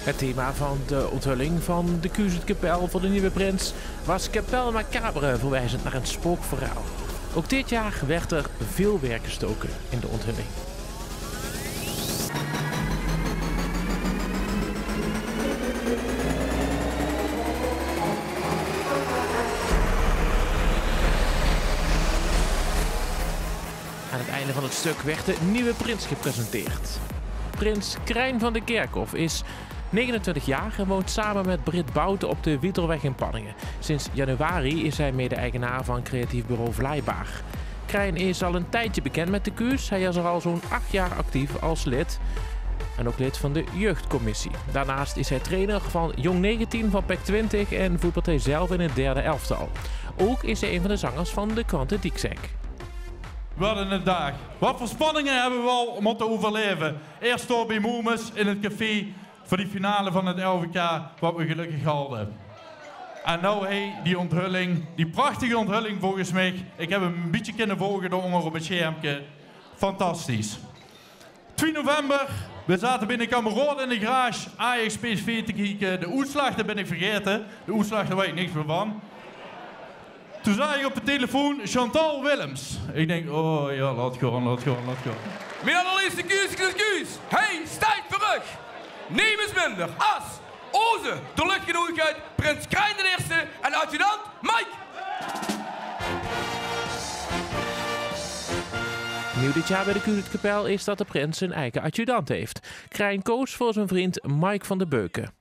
Het thema van de onthulling van de Kuusetkapel voor de nieuwe prins was Kapel Macabre, verwijzend naar een spookverhaal. Ook dit jaar werd er veel werk gestoken in de onthulling. Aan het einde van het stuk werd de nieuwe prins gepresenteerd. Prins Krijn van de Kerkhof is 29 jaar en woont samen met Brit Bouten op de Wieterweg in Panningen. Sinds januari is hij mede-eigenaar van creatief bureau Vlaaibaar. Krijn is al een tijdje bekend met de Kuus. Hij is er al zo'n 8 jaar actief als lid. En ook lid van de jeugdcommissie. Daarnaast is hij trainer van Jong 19 van PEC 20 en voetbalt hij zelf in het derde elftal. Ook is hij een van de zangers van de Kwante Dieksek. Wat een dag. Wat voor spanningen hebben we al om te overleven. Eerst door bij Moemes in het café voor die finale van het LVK, wat we gelukkig hadden. En nou die onthulling, die prachtige onthulling volgens mij. Ik heb hem een beetje kunnen volgen door op het schermpje. Fantastisch. 2 november, we zaten binnen Kameroord in de garage Ajax PSV te kijken. De uitslag, daar ben ik vergeten. De uitslag, daar weet ik niks meer van. Toen zag ik op de telefoon Chantal Willems. Ik denk, oh ja, laat gaan. Mijn allerliefste Kuus. Hey, stijg terug. Neem eens minder. As, Oze, de luchtgenodigheid, Prins Krijn de Eerste en adjudant Mike. Nieuw dit jaar bij de Kuusetkapel is dat de prins zijn eigen adjudant heeft. Krijn koos voor zijn vriend Mike van der Beuken.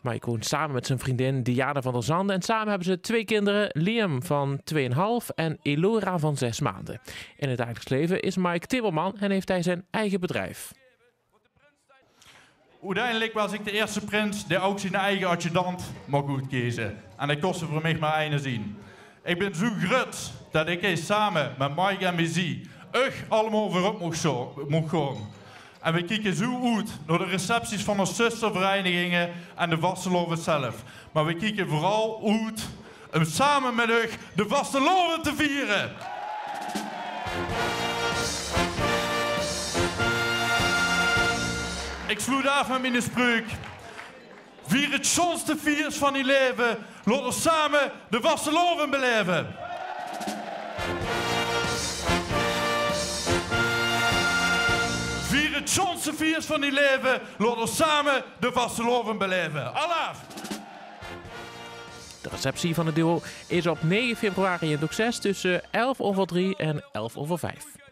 Mike woont samen met zijn vriendin Diana van der Zanden en samen hebben ze 2 kinderen, Liam van 2,5 en Elora van 6 maanden. In het dagelijks leven is Mike timmerman en heeft hij zijn eigen bedrijf. Uiteindelijk was ik de eerste prins die ook zijn eigen adjudant mag goed kiezen. En dat kostte voor mij maar één zin. Ik ben zo grut dat ik samen met Mike en Mizie allemaal voorop mocht gaan. En we kijken zo uit naar de recepties van de zusterverenigingen en de vasteloven zelf. Maar we kijken vooral uit om samen met u de vasteloven te vieren. Ik sluit af met mijn spreuk. Vier het schoonste viers van je leven. Laat ons samen de vasteloven beleven. Vier het schoonste viers van je leven. Laat ons samen de vasteloven beleven. Alaaf! De receptie van het duo is op 9 februari in Doxes tussen 11:03 en 11:05.